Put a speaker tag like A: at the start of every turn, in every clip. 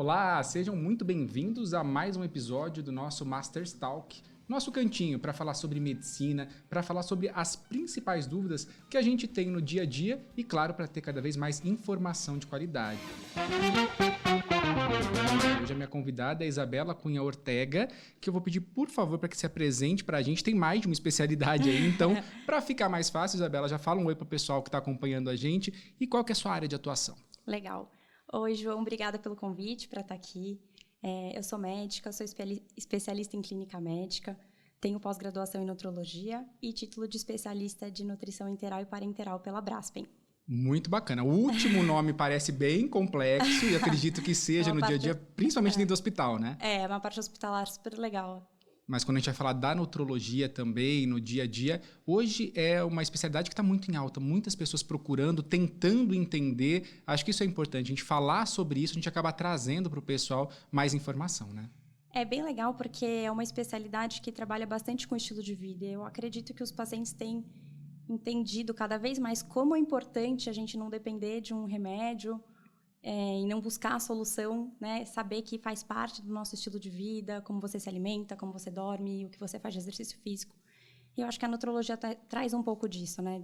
A: Olá, sejam muito bem-vindos a mais um episódio do nosso Masters Talk, nosso cantinho para falar sobre medicina, para falar sobre as principais dúvidas que a gente tem no dia a dia e, claro, para ter cada vez mais informação de qualidade. Hoje a minha convidada é Isabela Cunha Ortega, que eu vou pedir, por favor, para que se apresente para a gente. Tem mais de uma especialidade aí, então, para ficar mais fácil, Isabela, já fala um oi para o pessoal que está acompanhando a gente e qual que é a sua área de atuação.
B: Legal. Oi, João, obrigada pelo convite para estar aqui. Eu sou médica, sou especialista em clínica médica, tenho pós-graduação em nutrologia e título de especialista de nutrição enteral e parenteral pela Braskem.
A: Muito bacana. O último nome parece bem complexo e acredito que seja no dia a dia, principalmente dentro do hospital, né?
B: É uma parte hospitalar super legal.
A: Mas quando a gente vai falar da nutrologia também, no dia a dia, hoje é uma especialidade que está muito em alta. Muitas pessoas procurando, tentando entender. Acho que isso é importante. A gente falar sobre isso, a gente acaba trazendo para o pessoal mais informação, né?
B: É bem legal porque é uma especialidade que trabalha bastante com o estilo de vida. Eu acredito que os pacientes têm entendido cada vez mais como é importante a gente não depender de um remédio e não buscar a solução, né? Saber que faz parte do nosso estilo de vida, como você se alimenta, como você dorme, o que você faz de exercício físico. E eu acho que a nutrologia traz um pouco disso, né?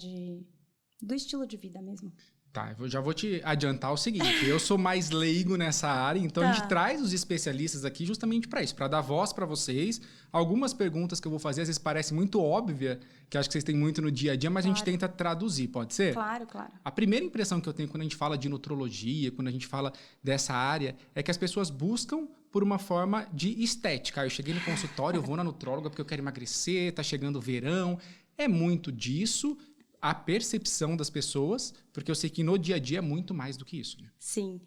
B: Do estilo de vida mesmo.
A: Tá, eu já vou te adiantar o seguinte, eu sou mais leigo nessa área, então a gente traz os especialistas aqui justamente para isso, para dar voz para vocês. Algumas perguntas que eu vou fazer às vezes parecem muito óbvias, que acho que vocês têm muito no dia a dia, mas a gente tenta traduzir, pode ser?
B: Claro, claro.
A: A primeira impressão que eu tenho quando a gente fala de nutrologia, quando a gente fala dessa área, é que as pessoas buscam por uma forma de estética. Eu cheguei no consultório, eu vou na nutróloga porque eu quero emagrecer, tá chegando o verão. É muito disso, a percepção das pessoas, porque eu sei que no dia a dia é muito mais do que isso, né?
B: Sim,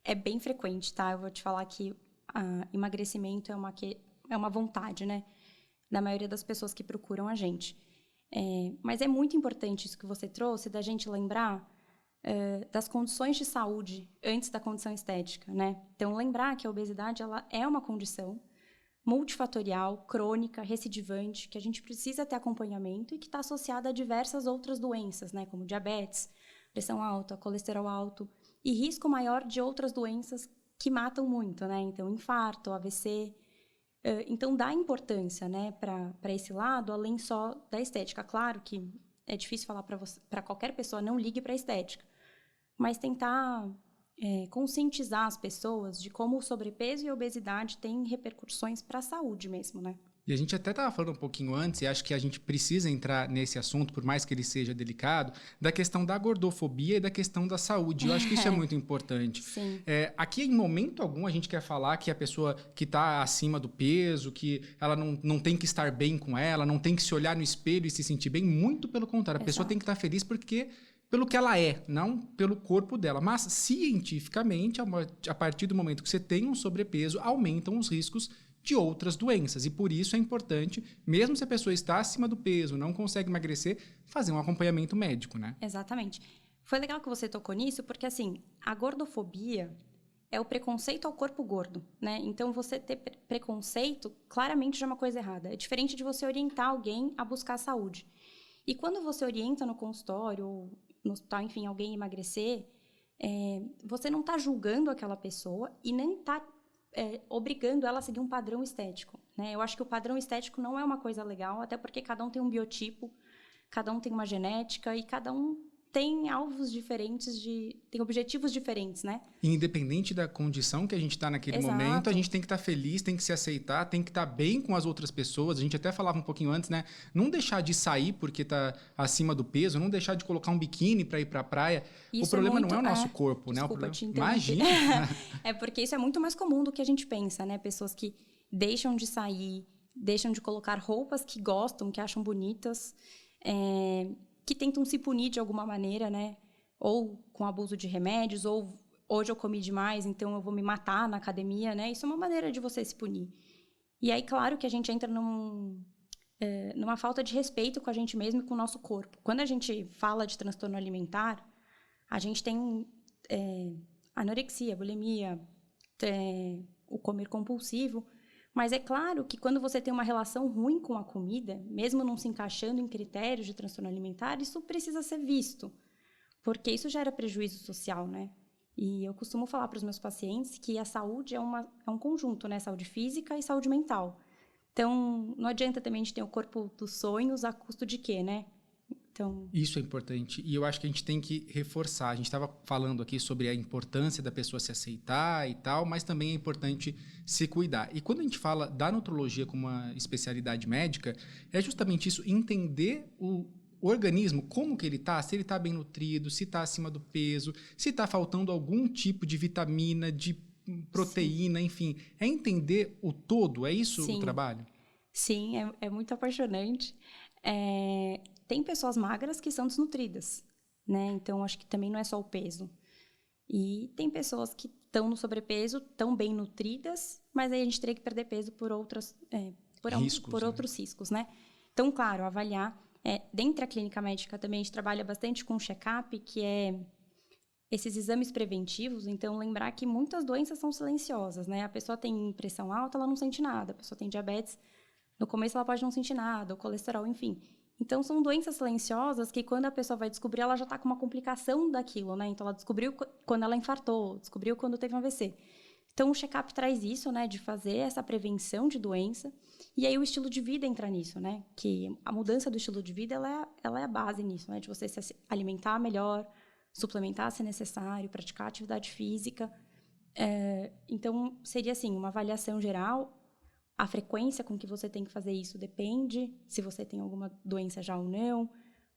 B: é bem frequente, tá? Eu vou te falar que emagrecimento é uma vontade, né? Da maioria das pessoas que procuram a gente. Mas é muito importante isso que você trouxe, da gente lembrar das condições de saúde antes da condição estética, né? Então, lembrar que a obesidade ela é uma condição multifatorial, crônica, recidivante, que a gente precisa ter acompanhamento e que está associada a diversas outras doenças, né, como diabetes, pressão alta, colesterol alto e risco maior de outras doenças que matam muito, né, então infarto, AVC. Então dá importância, né, para esse lado, além só da estética. Claro que é difícil falar para qualquer pessoa não ligue para a estética, mas tentar conscientizar as pessoas de como o sobrepeso e a obesidade têm repercussões para a saúde mesmo, né?
A: E a gente até estava falando um pouquinho antes, e acho que a gente precisa entrar nesse assunto, por mais que ele seja delicado, da questão da gordofobia e da questão da saúde. Eu acho que isso é muito importante.
B: Sim.
A: Aqui, em momento algum, a gente quer falar que a pessoa que está acima do peso, que ela não tem que estar bem com ela, não tem que se olhar no espelho e se sentir bem. Muito pelo contrário. A pessoa tem que estar feliz pelo que ela é, não pelo corpo dela. Mas, cientificamente, a partir do momento que você tem um sobrepeso, aumentam os riscos de outras doenças. E por isso é importante, mesmo se a pessoa está acima do peso, não consegue emagrecer, fazer um acompanhamento médico, né?
B: Exatamente. Foi legal que você tocou nisso, porque, assim, a gordofobia é o preconceito ao corpo gordo, né? Então, você ter preconceito, claramente já é uma coisa errada. É diferente de você orientar alguém a buscar saúde. E quando você orienta no consultório ou no hospital, enfim, alguém emagrecer, você não está julgando aquela pessoa e nem está obrigando ela a seguir um padrão estético, né? Eu acho que o padrão estético não é uma coisa legal, até porque cada um tem um biotipo, cada um tem uma genética e cada um tem alvos diferentes, tem objetivos diferentes, né?
A: Independente da condição que a gente está naquele momento, a gente tem que estar feliz, tem que se aceitar, tem que estar bem com as outras pessoas. A gente até falava um pouquinho antes, né? Não deixar de sair porque está acima do peso, não deixar de colocar um biquíni para ir para a praia.
B: Isso
A: o problema não é o nosso corpo,
B: né?
A: Desculpa,
B: te
A: imagina.
B: É porque isso é muito mais comum do que a gente pensa, né? Pessoas que deixam de sair, deixam de colocar roupas que gostam, que acham bonitas, que tentam se punir de alguma maneira, né? Ou com abuso de remédios, ou hoje eu comi demais, então eu vou me matar na academia, né? Isso é uma maneira de você se punir. E aí, claro que a gente entra numa falta de respeito com a gente mesmo e com o nosso corpo. Quando a gente fala de transtorno alimentar, a gente tem anorexia, bulimia, o comer compulsivo. Mas é claro que quando você tem uma relação ruim com a comida, mesmo não se encaixando em critérios de transtorno alimentar, isso precisa ser visto, porque isso gera prejuízo social, né? E eu costumo falar para os meus pacientes que a saúde é um conjunto, né? Saúde física e saúde mental. Então, não adianta também a gente ter o corpo dos sonhos a custo de quê, né? Então...
A: Isso é importante. E eu acho que a gente tem que reforçar. A gente estava falando aqui sobre a importância da pessoa se aceitar e tal, mas também é importante se cuidar. E quando a gente fala da nutrologia como uma especialidade médica, é justamente isso, entender o organismo, como que ele está, se ele está bem nutrido, se está acima do peso, se está faltando algum tipo de vitamina, de proteína, enfim. É entender o todo, é isso o trabalho?
B: Sim, é muito apaixonante. Tem pessoas magras que são desnutridas, né? Então, acho que também não é só o peso. E tem pessoas que estão no sobrepeso, estão bem nutridas, mas aí a gente teria que perder peso por outros riscos, né? Então, claro, avaliar. Dentro da clínica médica também a gente trabalha bastante com check-up, que é esses exames preventivos. Então, lembrar que muitas doenças são silenciosas, né? A pessoa tem pressão alta, ela não sente nada. A pessoa tem diabetes, no começo ela pode não sentir nada, o colesterol, enfim. Então, são doenças silenciosas que quando a pessoa vai descobrir, ela já está com uma complicação daquilo, né? Então, ela descobriu quando ela infartou, descobriu quando teve um AVC. Então, o check-up traz isso, né? De fazer essa prevenção de doença. E aí, o estilo de vida entra nisso, né? Que a mudança do estilo de vida, ela é a base nisso, né? De você se alimentar melhor, suplementar se necessário, praticar atividade física. Então, seria assim, uma avaliação geral. A frequência com que você tem que fazer isso depende, se você tem alguma doença já ou não,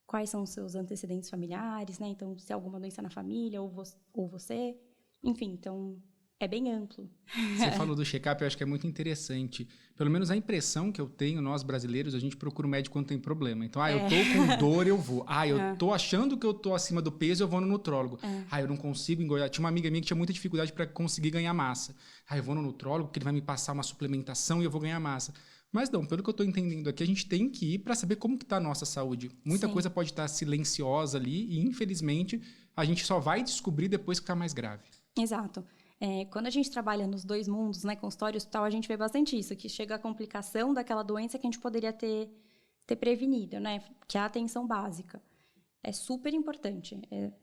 B: quais são os seus antecedentes familiares, né? Então, se há alguma doença na família ou você. Enfim, então, é bem amplo.
A: Você falou do check-up, eu acho que é muito interessante. Pelo menos a impressão que eu tenho, nós brasileiros, a gente procura o médico quando tem problema. Então, eu tô com dor, eu vou. Eu tô achando que eu tô acima do peso, eu vou no nutrólogo. Eu não consigo engordar. Tinha uma amiga minha que tinha muita dificuldade para conseguir ganhar massa. Eu vou no nutrólogo porque ele vai me passar uma suplementação e eu vou ganhar massa. Mas não, pelo que eu tô entendendo aqui, a gente tem que ir para saber como que tá a nossa saúde. Muita coisa pode estar silenciosa ali e, infelizmente, a gente só vai descobrir depois que tá mais grave.
B: Exato. Quando a gente trabalha nos dois mundos, né, consultório e hospital, a gente vê bastante isso, que chega a complicação daquela doença que a gente poderia ter prevenido, né, que é a atenção básica. É super importante.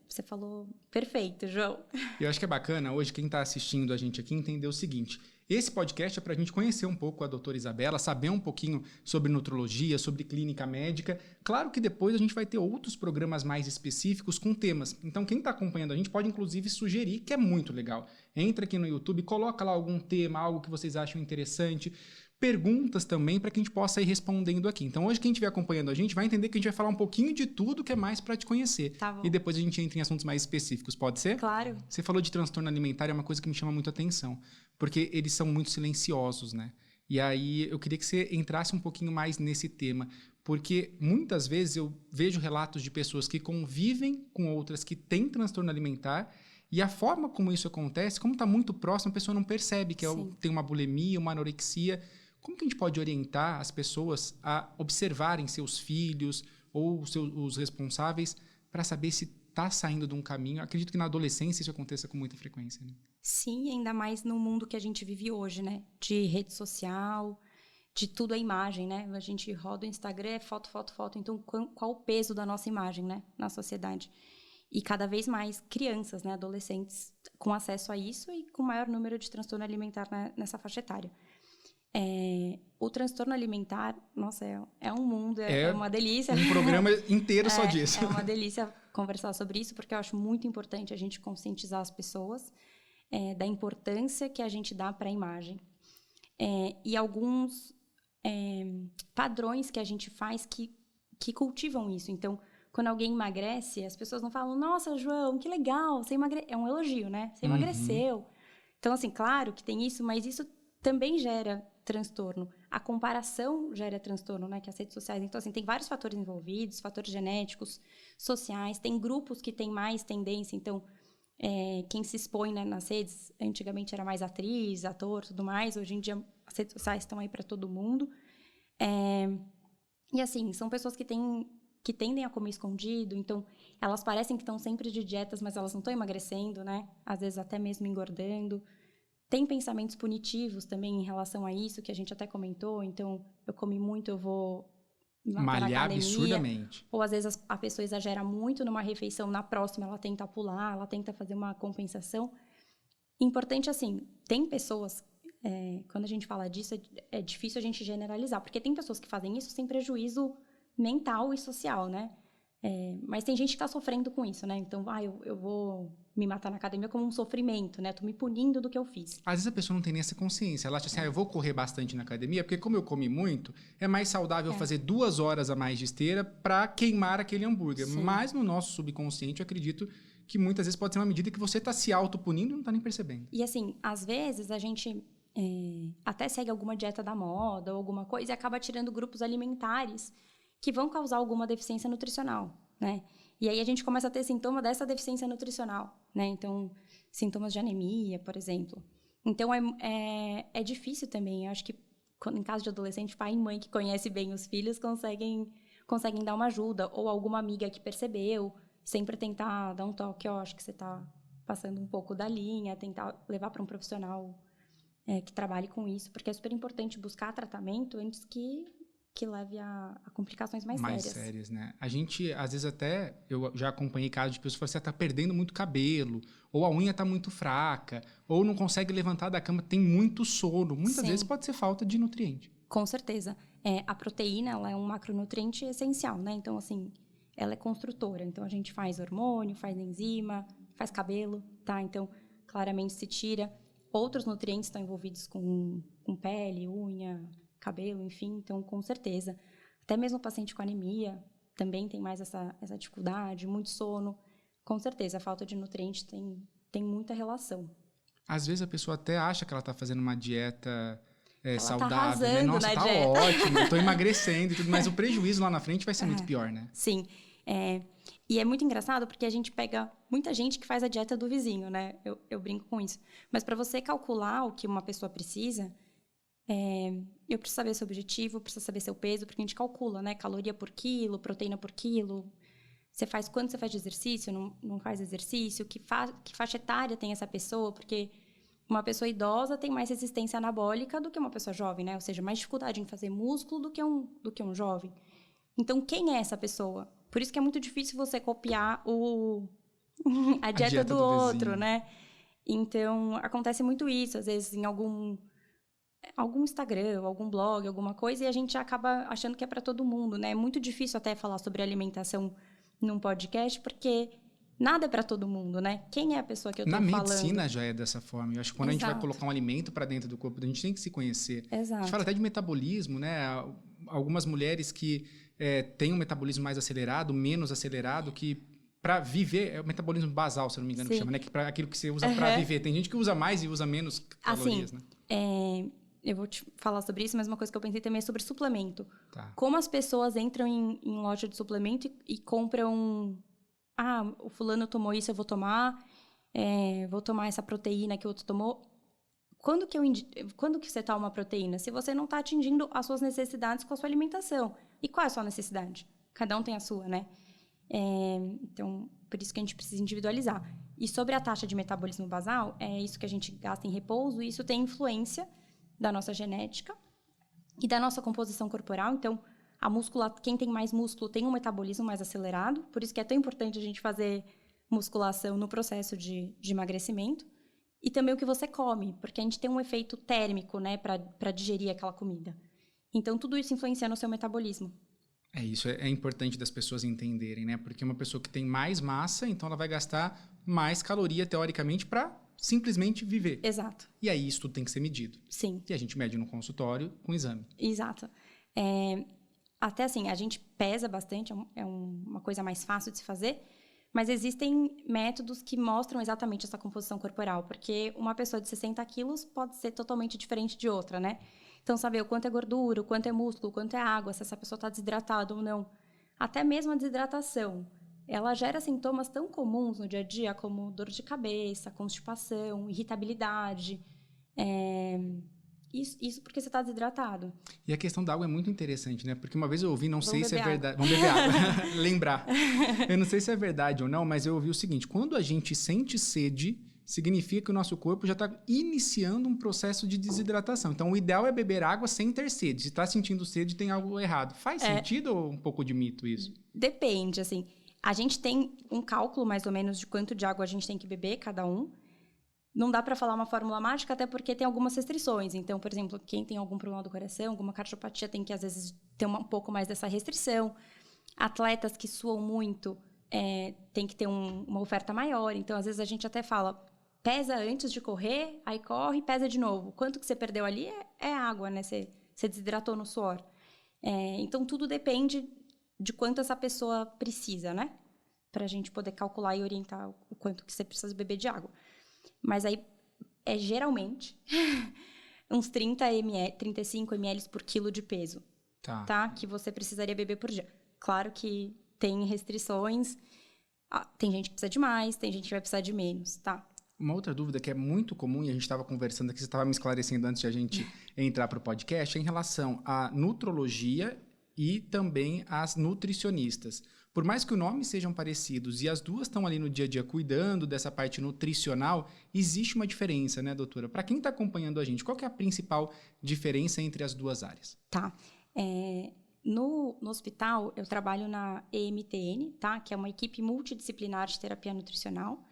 B: Você falou perfeito, João.
A: Eu acho que é bacana hoje quem está assistindo a gente aqui entender o seguinte. Esse podcast é para a gente conhecer um pouco a doutora Isabela, saber um pouquinho sobre nutrologia, sobre clínica médica. Claro que depois a gente vai ter outros programas mais específicos com temas. Então, quem está acompanhando a gente pode, inclusive, sugerir, que é muito legal. Entra aqui no YouTube, coloca lá algum tema, algo que vocês acham interessante. Perguntas também para que a gente possa ir respondendo aqui. Então, hoje quem estiver acompanhando a gente vai entender que a gente vai falar um pouquinho de tudo que é mais para te conhecer.
B: Tá bom.
A: E depois a gente entra em assuntos mais específicos. Pode ser?
B: Claro.
A: Você falou de transtorno alimentar, é uma coisa que me chama muito a atenção. Porque eles são muito silenciosos, né? E aí eu queria que você entrasse um pouquinho mais nesse tema. Porque muitas vezes eu vejo relatos de pessoas que convivem com outras que têm transtorno alimentar. E a forma como isso acontece, como está muito próximo, a pessoa não percebe que tem uma bulimia, uma anorexia. Como que a gente pode orientar as pessoas a observarem seus filhos ou os responsáveis para saber se está saindo de um caminho? Acredito que na adolescência isso aconteça com muita frequência, né?
B: Sim, ainda mais no mundo que a gente vive hoje, né? De rede social, de tudo a imagem, né? A gente roda o Instagram, é foto, foto, foto. Então, qual o peso da nossa imagem, né? Na sociedade? E cada vez mais crianças, né? Adolescentes com acesso a isso e com maior número de transtorno alimentar nessa faixa etária. O transtorno alimentar, nossa, é um mundo, é uma delícia.
A: Um programa inteiro só disso.
B: É uma delícia conversar sobre isso, porque eu acho muito importante a gente conscientizar as pessoas da importância que a gente dá para a imagem. E alguns padrões que a gente faz que cultivam isso. Então, quando alguém emagrece, as pessoas não falam, nossa, João, que legal, você emagreceu. É um elogio, né? Você emagreceu. Então, assim, claro que tem isso, mas isso também gera transtorno. A comparação gera transtorno, né? Que as redes sociais... Então, assim, tem vários fatores envolvidos, fatores genéticos, sociais. Tem grupos que têm mais tendência. Então, quem se expõe, né, nas redes, antigamente era mais atriz, ator, tudo mais. Hoje em dia, as redes sociais estão aí para todo mundo. E, assim, são pessoas que tendem a comer escondido. Então, elas parecem que estão sempre de dietas, mas elas não estão emagrecendo, né? Às vezes, até mesmo engordando. Tem pensamentos punitivos também em relação a isso, que a gente até comentou. Então, eu comi muito, eu vou
A: malhar absurdamente.
B: Ou às vezes a pessoa exagera muito numa refeição, na próxima ela tenta pular, ela tenta fazer uma compensação. Importante assim, tem pessoas, quando a gente fala disso, é difícil a gente generalizar, porque tem pessoas que fazem isso sem prejuízo mental e social, né? Mas tem gente que está sofrendo com isso, né? Então, eu vou me matar na academia como um sofrimento, né? Tô me punindo do que eu fiz.
A: Às vezes a pessoa não tem nem essa consciência. Ela acha assim, eu vou correr bastante na academia, porque como eu comi muito, é mais saudável fazer 2 horas a mais de esteira para queimar aquele hambúrguer. Sim. Mas no nosso subconsciente, eu acredito que muitas vezes pode ser uma medida que você está se autopunindo e não está nem percebendo.
B: E assim, às vezes a gente até segue alguma dieta da moda ou alguma coisa e acaba tirando grupos alimentares que vão causar alguma deficiência nutricional, né? E aí a gente começa a ter sintoma dessa deficiência nutricional, né? Então, sintomas de anemia, por exemplo. Então, é difícil também. Eu acho que em caso de adolescente, pai e mãe que conhecem bem os filhos conseguem dar uma ajuda. Ou alguma amiga que percebeu, sempre tentar dar um toque, acho que você está passando um pouco da linha, tentar levar para um profissional que trabalhe com isso, porque é super importante buscar tratamento antes que leve a complicações mais
A: sérias, né? A gente, às vezes até, eu já acompanhei casos de pessoas que falam assim, tá perdendo muito cabelo, ou a unha tá muito fraca, ou não consegue levantar da cama, tem muito sono. Muitas vezes pode ser falta de nutriente.
B: Com certeza. A proteína, ela é um macronutriente essencial, né? Então, assim, ela é construtora. Então, a gente faz hormônio, faz enzima, faz cabelo, tá? Então, claramente se tira. Outros nutrientes estão envolvidos com pele, unha, cabelo, enfim, então com certeza. Até mesmo o paciente com anemia também tem mais essa dificuldade, muito sono. Com certeza, a falta de nutrientes tem muita relação.
A: Às vezes a pessoa até acha que ela está fazendo uma dieta saudável,
B: tá arrasando,
A: né? Nossa, tá
B: dieta.
A: ótimo, eu tô emagrecendo e tudo, mas o prejuízo lá na frente vai ser muito pior, né?
B: Sim. E é muito engraçado porque a gente pega muita gente que faz a dieta do vizinho, né? Eu brinco com isso. Mas para você calcular o que uma pessoa precisa, eu preciso saber seu objetivo, preciso saber seu peso, porque a gente calcula, né? Caloria por quilo, proteína por quilo. Quando você faz de exercício, não faz exercício, que faixa etária tem essa pessoa, porque uma pessoa idosa tem mais resistência anabólica do que uma pessoa jovem, né? Ou seja, mais dificuldade em fazer músculo do que um jovem. Então, quem é essa pessoa? Por isso que é muito difícil você copiar a dieta do outro, né? Então, acontece muito isso, às vezes em algum Instagram, algum blog, alguma coisa, e a gente acaba achando que é para todo mundo, né? É muito difícil até falar sobre alimentação num podcast, porque nada é para todo mundo, né? Quem é a pessoa que eu tô falando?
A: Na medicina já é dessa forma. Eu acho que quando a gente vai colocar um alimento para dentro do corpo, a gente tem que se conhecer.
B: Exato.
A: A gente fala até de metabolismo, né? Algumas mulheres que têm um metabolismo mais acelerado, menos acelerado, que para viver, é o metabolismo basal, se eu não me engano, que chama, né? Que para aquilo que você usa para viver. Tem gente que usa mais e usa menos calorias, né?
B: Eu vou te falar sobre isso, mas uma coisa que eu pensei também é sobre suplemento.
A: Tá.
B: Como as pessoas entram em loja de suplemento e compram... o fulano tomou isso, eu vou tomar essa proteína que o outro tomou. Quando que você toma uma proteína? Se você não está atingindo as suas necessidades com a sua alimentação. E qual é a sua necessidade? Cada um tem a sua, né? Então, por isso que a gente precisa individualizar. E sobre a taxa de metabolismo basal, é isso que a gente gasta em repouso, e isso tem influência da nossa genética e da nossa composição corporal. Então, quem tem mais músculo tem um metabolismo mais acelerado, por isso que é tão importante a gente fazer musculação no processo de emagrecimento. E também o que você come, porque a gente tem um efeito térmico, né, para digerir aquela comida. Então, tudo isso influencia no seu metabolismo.
A: Isso é importante das pessoas entenderem, né? Porque uma pessoa que tem mais massa, então ela vai gastar mais caloria, teoricamente, para simplesmente viver.
B: Exato.
A: E aí isso tudo tem que ser medido.
B: Sim.
A: E a gente mede no consultório com exame.
B: Exato. Até assim, a gente pesa bastante, é uma coisa mais fácil de se fazer, mas existem métodos que mostram exatamente essa composição corporal, porque uma pessoa de 60 quilos pode ser totalmente diferente de outra, né? Então, saber o quanto é gordura, o quanto é músculo, o quanto é água, se essa pessoa está desidratada ou não. Até mesmo a desidratação, ela gera sintomas tão comuns no dia a dia, como dor de cabeça, constipação, irritabilidade. Isso porque você está desidratado.
A: E a questão da água é muito interessante, né? Porque uma vez eu ouvi, não sei se é verdade...
B: Vamos
A: beber água. Lembrar. Eu não sei se é verdade ou não, mas eu ouvi o seguinte. Quando a gente sente sede, significa que o nosso corpo já está iniciando um processo de desidratação. Então, o ideal é beber água sem ter sede. Se está sentindo sede, tem algo errado. Faz sentido ou um pouco de mito isso?
B: Depende, assim. A gente tem um cálculo, mais ou menos, de quanto de água a gente tem que beber, cada um. Não dá para falar uma fórmula mágica, até porque tem algumas restrições. Então, por exemplo, quem tem algum problema do coração, alguma cardiopatia, tem que, às vezes, ter um pouco mais dessa restrição. Atletas que suam muito, tem que ter uma oferta maior. Então, às vezes, a gente até fala, pesa antes de correr, aí corre e pesa de novo. Quanto que você perdeu ali é água, né? Você desidratou no suor. Então, tudo depende de quanto essa pessoa precisa, né? Para a gente poder calcular e orientar o quanto que você precisa beber de água. Mas aí, geralmente, uns 35 ml por quilo de peso, tá? Que você precisaria beber por dia. Claro que tem restrições, tem gente que precisa de mais, tem gente que vai precisar de menos, tá?
A: Uma outra dúvida que é muito comum, e a gente estava conversando aqui, você estava me esclarecendo antes de a gente entrar para o podcast, é em relação à nutrologia e também às nutricionistas. Por mais que os nomes sejam parecidos e as duas estão ali no dia a dia cuidando dessa parte nutricional, existe uma diferença, né, doutora? Para quem está acompanhando a gente, qual que é a principal diferença entre as duas áreas?
B: Tá. No hospital, eu trabalho na EMTN, tá? Que é uma equipe multidisciplinar de terapia nutricional.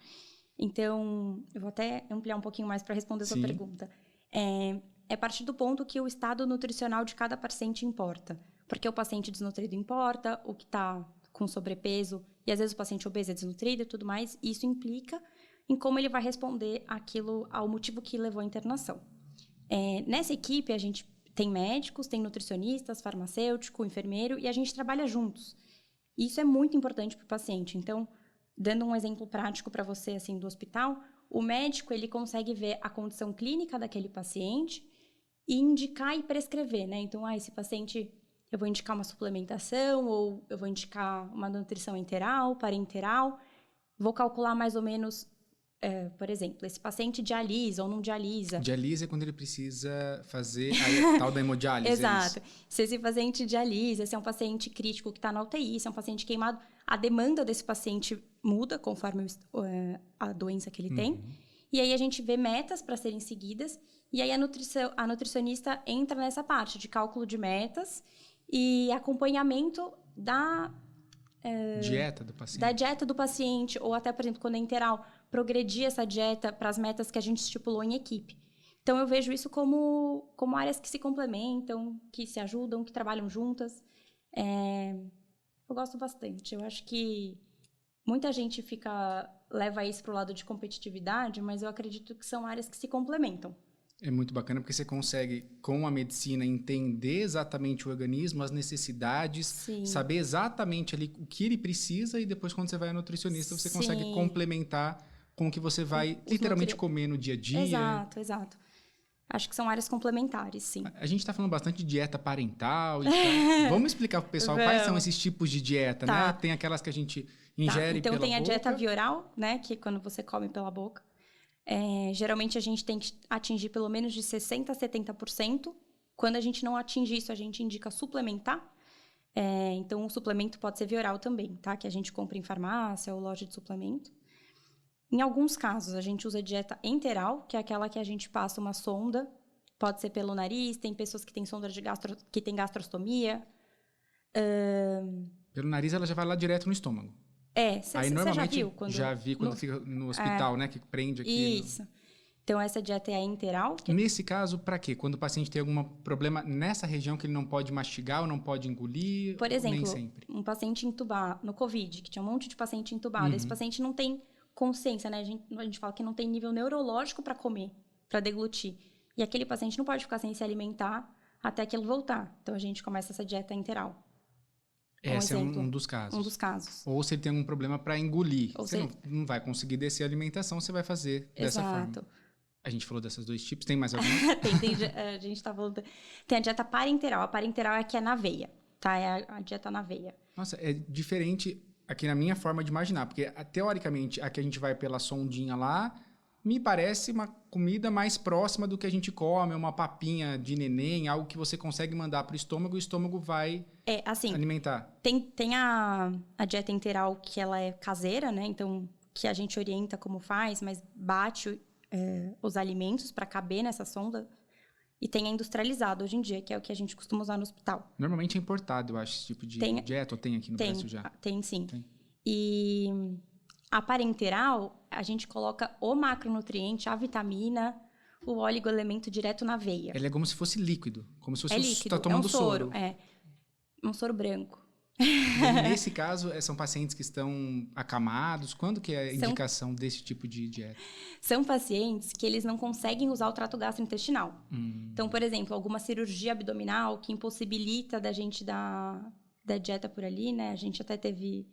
B: Então, eu vou até ampliar um pouquinho mais para responder a sua pergunta. É partir do ponto que o estado nutricional de cada paciente importa. Porque o paciente desnutrido importa, o que está com sobrepeso, e às vezes o paciente obeso é desnutrido e tudo mais, e isso implica em como ele vai responder ao motivo que levou à internação. Nessa equipe, a gente tem médicos, tem nutricionistas, farmacêutico, enfermeiro, e a gente trabalha juntos. Isso é muito importante para o paciente. Então, dando um exemplo prático para você, assim, do hospital, o médico, ele consegue ver a condição clínica daquele paciente e indicar e prescrever, né? Então, esse paciente, eu vou indicar uma suplementação ou eu vou indicar uma nutrição enteral, parenteral. Vou calcular mais ou menos, por exemplo, esse paciente dialisa ou não dialisa.
A: Dialise é quando ele precisa fazer a tal da hemodiálise.
B: Exato. Se esse paciente dialisa, se é um paciente crítico que está na UTI, se é um paciente queimado, a demanda desse paciente muda conforme a doença que ele tem. E aí a gente vê metas para serem seguidas. E aí a nutricionista entra nessa parte de cálculo de metas e acompanhamento da
A: dieta do paciente.
B: Da dieta do paciente, ou até, por exemplo, quando é enteral, progredir essa dieta para as metas que a gente estipulou em equipe. Então, eu vejo isso como áreas que se complementam, que se ajudam, que trabalham juntas. Eu gosto bastante. Eu acho que muita gente leva isso para o lado de competitividade, mas eu acredito que são áreas que se complementam.
A: É muito bacana porque você consegue, com a medicina, entender exatamente o organismo, as necessidades, saber exatamente ali o que ele precisa e depois, quando você vai ao nutricionista, você consegue complementar com o que você vai literalmente comer no dia a dia.
B: Exato. Acho que são áreas complementares, sim.
A: A gente está falando bastante de dieta parental. Vamos explicar para o pessoal quais são esses tipos de dieta, né? Tem aquelas que a gente ingere pela boca.
B: Então, tem a dieta via oral, né? Que é quando você come pela boca. Geralmente, a gente tem que atingir pelo menos de 60% a 70%. Quando a gente não atinge isso, a gente indica suplementar. Então, o suplemento pode ser via oral também, tá? Que a gente compra em farmácia ou loja de suplemento. Em alguns casos, a gente usa dieta enteral, que é aquela que a gente passa uma sonda. Pode ser pelo nariz, tem pessoas que têm sonda que tem gastrostomia.
A: Pelo nariz, ela já vai lá direto no estômago.
B: Você já viu?
A: Já vi quando fica no hospital, né? Que prende aqui.
B: Isso. Então, essa dieta é a enteral.
A: Nesse caso, para quê? Quando o paciente tem algum problema nessa região que ele não pode mastigar ou não pode engolir?
B: Por exemplo,
A: nem sempre.
B: Um paciente entubado, no COVID, que tinha um monte de paciente entubado. Esse paciente não tem consciência, né? A gente fala que não tem nível neurológico para comer, para deglutir. E aquele paciente não pode ficar sem se alimentar até aquilo voltar. Então, a gente começa essa dieta enteral.
A: Esse é um dos casos.
B: Um dos casos.
A: Ou se ele tem algum problema para engolir. Você não vai conseguir descer a alimentação, você vai fazer dessa forma. A gente falou desses dois tipos. Tem mais algum?
B: A gente tá falando... Tem a dieta parenteral. A parenteral é a que é na veia, tá? É a dieta na veia.
A: Nossa, é diferente aqui na minha forma de imaginar. Porque, teoricamente, a que a gente vai pela sondinha lá, me parece uma comida mais próxima do que a gente come, uma papinha de neném, algo que você consegue mandar para o estômago e o estômago vai alimentar.
B: Tem a dieta enteral que ela é caseira, né? Então, que a gente orienta como faz, mas bate os alimentos para caber nessa sonda. E tem a industrializada hoje em dia, que é o que a gente costuma usar no hospital.
A: Normalmente é importado, eu acho, esse tipo de dieta, ou tem aqui no Brasil já?
B: Tem, sim.
A: Tem.
B: E a parenteral, a gente coloca o macronutriente, a vitamina, o oligoelemento direto na veia.
A: Ele é como se fosse líquido, como se fosse
B: líquido,
A: tá tomando
B: um soro. Um soro branco.
A: E nesse caso, são pacientes que estão acamados? Quando que é a indicação desse tipo de dieta?
B: São pacientes que eles não conseguem usar o trato gastrointestinal. Então, por exemplo, alguma cirurgia abdominal que impossibilita da gente dar dieta por ali, né? A gente até teve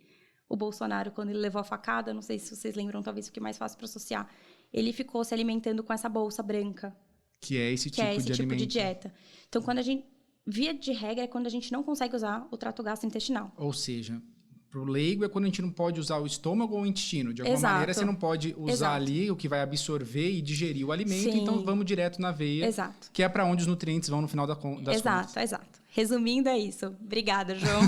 B: o Bolsonaro, quando ele levou a facada, não sei se vocês lembram, talvez fique mais fácil para associar. Ele ficou se alimentando com essa bolsa branca.
A: Que é esse tipo
B: de dieta. Então, quando a gente... Via de regra é quando a gente não consegue usar o trato gastrointestinal.
A: Ou seja, pro leigo é quando a gente não pode usar o estômago ou o intestino. De alguma maneira, você não pode usar ali o que vai absorver e digerir o alimento. Sim. Então, vamos direto na veia.
B: Exato.
A: Que é para onde os nutrientes vão no final das contas.
B: Exato. Resumindo, é isso. Obrigada, João.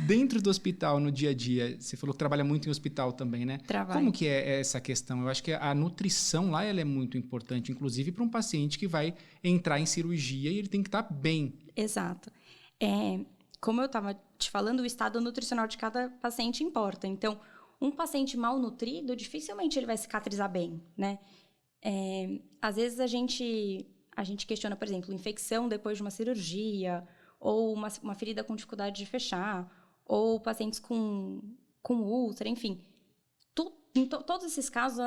A: Dentro do hospital, no dia a dia, você falou que trabalha muito em hospital também, né?
B: Trabalho.
A: Como que é essa questão? Eu acho que a nutrição lá ela é muito importante, inclusive para um paciente que vai entrar em cirurgia e ele tem que estar bem.
B: Exato. Como eu estava te falando, o estado nutricional de cada paciente importa. Então, um paciente mal nutrido, dificilmente ele vai cicatrizar bem, né? Às vezes a gente questiona, por exemplo, infecção depois de uma cirurgia, ou uma ferida com dificuldade de fechar, ou pacientes com úlcera, enfim. Em todos esses casos,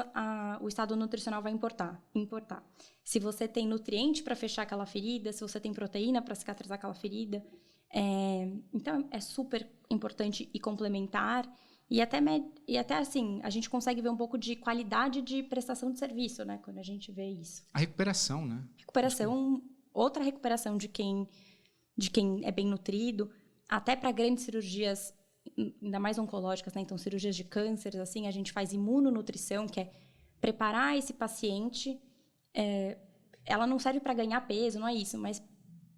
B: o estado nutricional vai importar. Se você tem nutriente para fechar aquela ferida, se você tem proteína para cicatrizar aquela ferida. Então, é super importante e complementar. E até assim, a gente consegue ver um pouco de qualidade de prestação de serviço, né? Quando a gente vê isso.
A: A recuperação, né?
B: Outra recuperação de quem é bem nutrido, até para grandes cirurgias, ainda mais oncológicas, né? Então, cirurgias de cânceres, assim, a gente faz imunonutrição, que é preparar esse paciente. Ela não serve para ganhar peso, não é isso, mas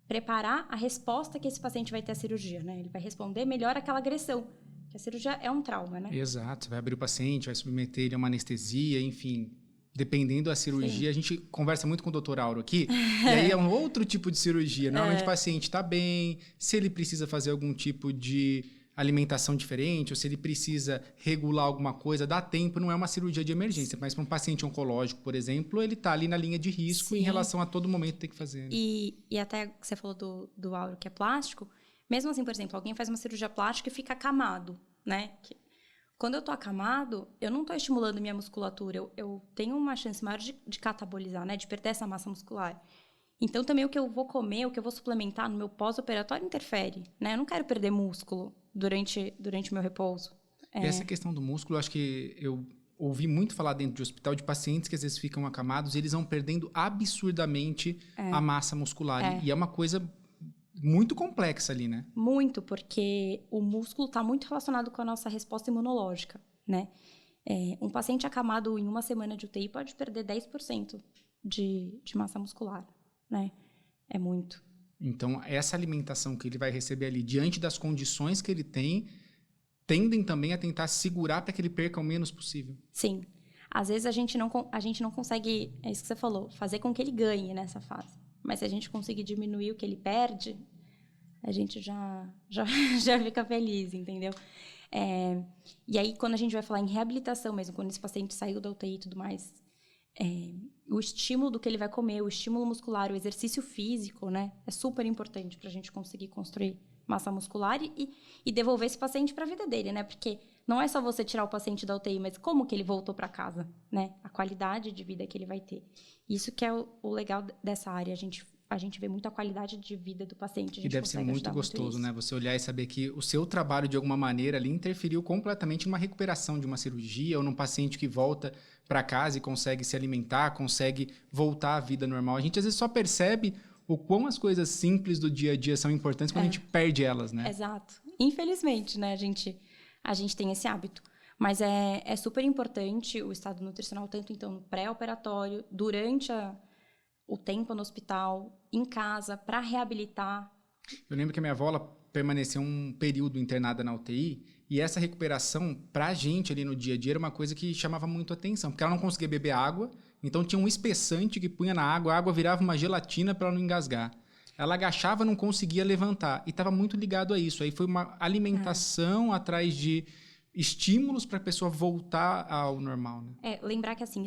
B: preparar a resposta que esse paciente vai ter à cirurgia, né? Ele vai responder melhor àquela agressão. Que a cirurgia é um trauma, né?
A: Exato. Você vai abrir o paciente, vai submeter ele a uma anestesia, enfim. Dependendo da cirurgia, Sim. A gente conversa muito com o Dr. Auro aqui, e aí é um outro tipo de cirurgia. Normalmente o paciente está bem, se ele precisa fazer algum tipo de alimentação diferente, ou se ele precisa regular alguma coisa, dá tempo, não é uma cirurgia de emergência, mas para um paciente oncológico, por exemplo, ele está ali na linha de risco Sim. Em relação a todo momento ter que fazer. Né?
B: E até você falou do Auro, que é plástico, mesmo assim, por exemplo, alguém faz uma cirurgia plástica e fica acamado, né? Quando eu tô acamado, eu não tô estimulando minha musculatura, eu tenho uma chance maior de catabolizar, né? De perder essa massa muscular. Então, também o que eu vou comer, o que eu vou suplementar no meu pós-operatório interfere, né? Eu não quero perder músculo durante o meu repouso.
A: E essa questão do músculo, eu acho que eu ouvi muito falar dentro de hospital de pacientes que às vezes ficam acamados e eles vão perdendo absurdamente a massa muscular. E é uma coisa muito complexa ali, né? Muito,
B: porque o músculo está muito relacionado com a nossa resposta imunológica, né? Um paciente acamado em uma semana de UTI pode perder 10% de massa muscular, né? É muito.
A: Então, essa alimentação que ele vai receber ali, diante das condições que ele tem, tendem também a tentar segurar para que ele perca o menos possível.
B: Sim. Às vezes a gente não consegue, é isso que você falou, fazer com que ele ganhe nessa fase. Mas se a gente conseguir diminuir o que ele perde, a gente já fica feliz, entendeu? E aí, quando a gente vai falar em reabilitação mesmo, quando esse paciente saiu da UTI e tudo mais, o estímulo do que ele vai comer, o estímulo muscular, o exercício físico, né? É super importante para a gente conseguir construir massa muscular e devolver esse paciente para a vida dele, né? Porque não é só você tirar o paciente da UTI, mas como que ele voltou para casa, né? A qualidade de vida que ele vai ter. Isso que é o legal dessa área. A gente vê muito a qualidade de vida do paciente.
A: E deve ser muito gostoso, né? Você olhar e saber que o seu trabalho, de alguma maneira, ali interferiu completamente numa recuperação de uma cirurgia ou num paciente que volta para casa e consegue se alimentar, consegue voltar à vida normal. A gente, às vezes, só percebe o quão as coisas simples do dia a dia são importantes quando a gente perde elas, né?
B: Exato. Infelizmente, né? A gente tem esse hábito. Mas é super importante o estado nutricional, tanto então no pré-operatório, durante o tempo no hospital, em casa, para reabilitar.
A: Eu lembro que a minha avó ela permaneceu um período internada na UTI e essa recuperação, pra gente ali no dia a dia, era uma coisa que chamava muito atenção, porque ela não conseguia beber água, então tinha um espessante que punha na água, a água virava uma gelatina para ela não engasgar. Ela agachava, não conseguia levantar e estava muito ligado a isso. Aí foi uma alimentação atrás de estímulos para a pessoa voltar ao normal, né?
B: Lembrar que assim,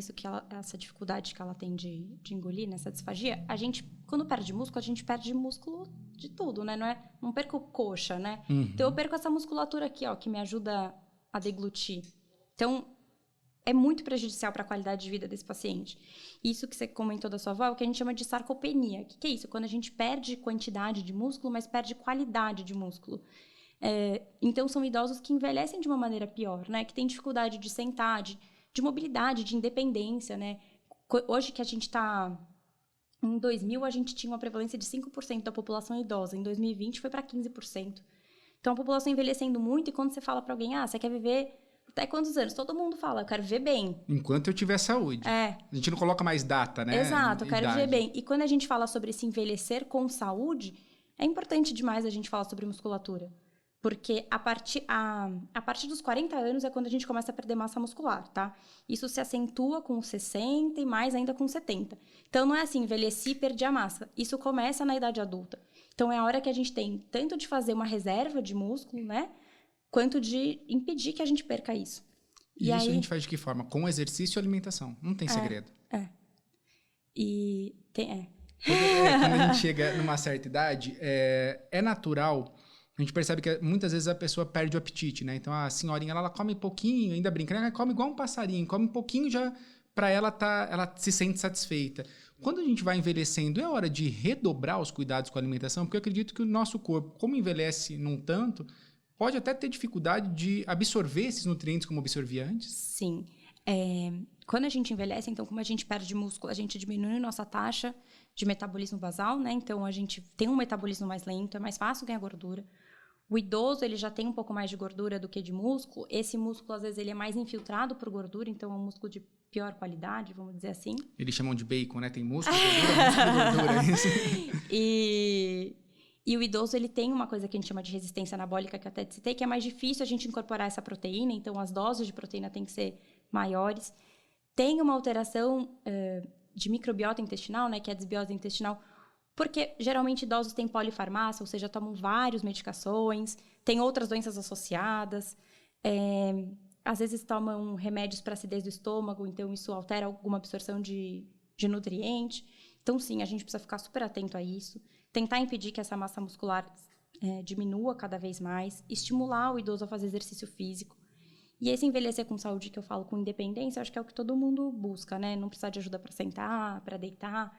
B: essa dificuldade que ela tem de engolir, nessa disfagia, a gente, quando perde músculo, a gente perde músculo de tudo, né? Não perco coxa, né? Então, eu perco essa musculatura aqui, ó, que me ajuda a deglutir. Então, é muito prejudicial para a qualidade de vida desse paciente. Isso que você comentou da sua avó é o que a gente chama de sarcopenia. O que é isso? Quando a gente perde quantidade de músculo, mas perde qualidade de músculo. Então, são idosos que envelhecem de uma maneira pior, né? Que têm dificuldade de sentar, de mobilidade, de independência, né? Hoje que a gente está... Em 2000, a gente tinha uma prevalência de 5% da população idosa. Em 2020, foi para 15%. Então, a população envelhecendo muito. E quando você fala para alguém, você quer viver até quantos anos? Todo mundo fala, eu quero viver bem.
A: Enquanto eu tiver saúde. A gente não coloca mais data, né?
B: Exato, eu quero viver bem. E quando a gente fala sobre se envelhecer com saúde, é importante demais a gente falar sobre musculatura. Porque a partir dos 40 anos é quando a gente começa a perder massa muscular, tá? Isso se acentua com 60 e mais ainda com 70. Então, não é assim, envelheci e perdi a massa. Isso começa na idade adulta. Então, é a hora que a gente tem tanto de fazer uma reserva de músculo, né? Quanto de impedir que a gente perca isso.
A: E isso aí, a gente faz de que forma? Com exercício e alimentação. Não tem segredo. Quando a gente chega numa certa idade, é natural... A gente percebe que muitas vezes a pessoa perde o apetite, né? Então, a senhorinha, ela come pouquinho, ainda brinca, ela come igual um passarinho, come um pouquinho já para ela ela se sente satisfeita. Quando a gente vai envelhecendo, é hora de redobrar os cuidados com a alimentação, porque eu acredito que o nosso corpo, como envelhece num tanto, pode até ter dificuldade de absorver esses nutrientes como absorvia antes.
B: Sim. Quando a gente envelhece, então, como a gente perde músculo, a gente diminui nossa taxa de metabolismo basal, né? Então, a gente tem um metabolismo mais lento, é mais fácil ganhar gordura. O idoso, ele já tem um pouco mais de gordura do que de músculo. Esse músculo, às vezes, ele é mais infiltrado por gordura, então é um músculo de pior qualidade, vamos dizer assim.
A: Eles chamam de bacon, né? Tem músculo, gordura, músculo, gordura.
B: E o idoso, ele tem uma coisa que a gente chama de resistência anabólica, que eu até citei, que é mais difícil a gente incorporar essa proteína, então as doses de proteína têm que ser maiores. Tem uma alteração de microbiota intestinal, né? Que é a desbiose intestinal, porque geralmente idosos têm polifarmácia, ou seja, tomam várias medicações, tem outras doenças associadas, às vezes tomam remédios para acidez do estômago, então isso altera alguma absorção de nutriente. Então, sim, a gente precisa ficar super atento a isso, tentar impedir que essa massa muscular diminua cada vez mais, estimular o idoso a fazer exercício físico. E esse envelhecer com saúde que eu falo com independência, eu acho que é o que todo mundo busca, né? Não precisar de ajuda para sentar, para deitar.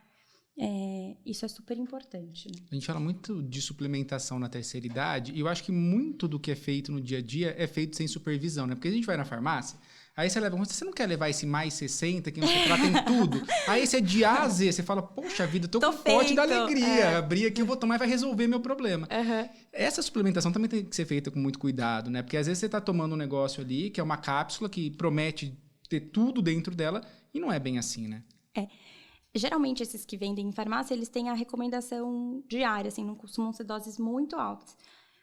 B: Isso é super importante, né?
A: A gente fala muito de suplementação na terceira idade e eu acho que muito do que é feito no dia a dia é feito sem supervisão, né? Porque a gente vai na farmácia, aí você leva, você não quer levar esse mais 60, que lá tem tudo? Aí esse é de A a Z, você fala, poxa vida, tô com o pote da alegria, abri aqui, eu vou tomar e vai resolver meu problema. Essa suplementação também tem que ser feita com muito cuidado, né? Porque às vezes você tá tomando um negócio ali, que é uma cápsula que promete ter tudo dentro dela e não é bem assim, né?
B: Geralmente, esses que vendem em farmácia, eles têm a recomendação diária, assim, não costumam ser doses muito altas.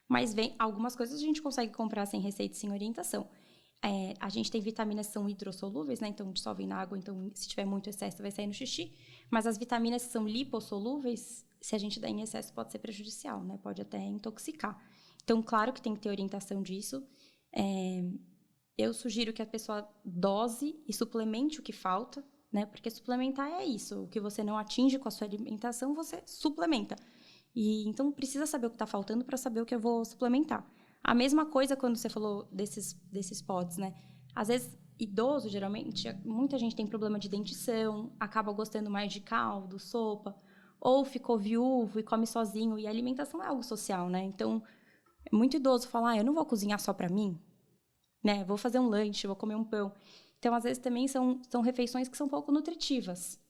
B: Mas algumas coisas a gente consegue comprar sem receita e sem orientação. A gente tem vitaminas que são hidrossolúveis, né? Então, dissolvem na água, então, se tiver muito excesso, vai sair no xixi. Mas as vitaminas que são lipossolúveis, se a gente der em excesso, pode ser prejudicial, né? Pode até intoxicar. Então, claro que tem que ter orientação disso. Eu sugiro que a pessoa dose e suplemente o que falta, né? Porque suplementar é isso. O que você não atinge com a sua alimentação, você suplementa. E então precisa saber o que está faltando para saber o que eu vou suplementar. A mesma coisa quando você falou desses pods, né? Às vezes, idoso, geralmente, muita gente tem problema de dentição, acaba gostando mais de caldo, sopa, ou ficou viúvo e come sozinho. E a alimentação é algo social, né? Então, é muito idoso falar, eu não vou cozinhar só para mim, né? Vou fazer um lanche, vou comer um pão. Então, às vezes, também são refeições que são pouco nutritivas.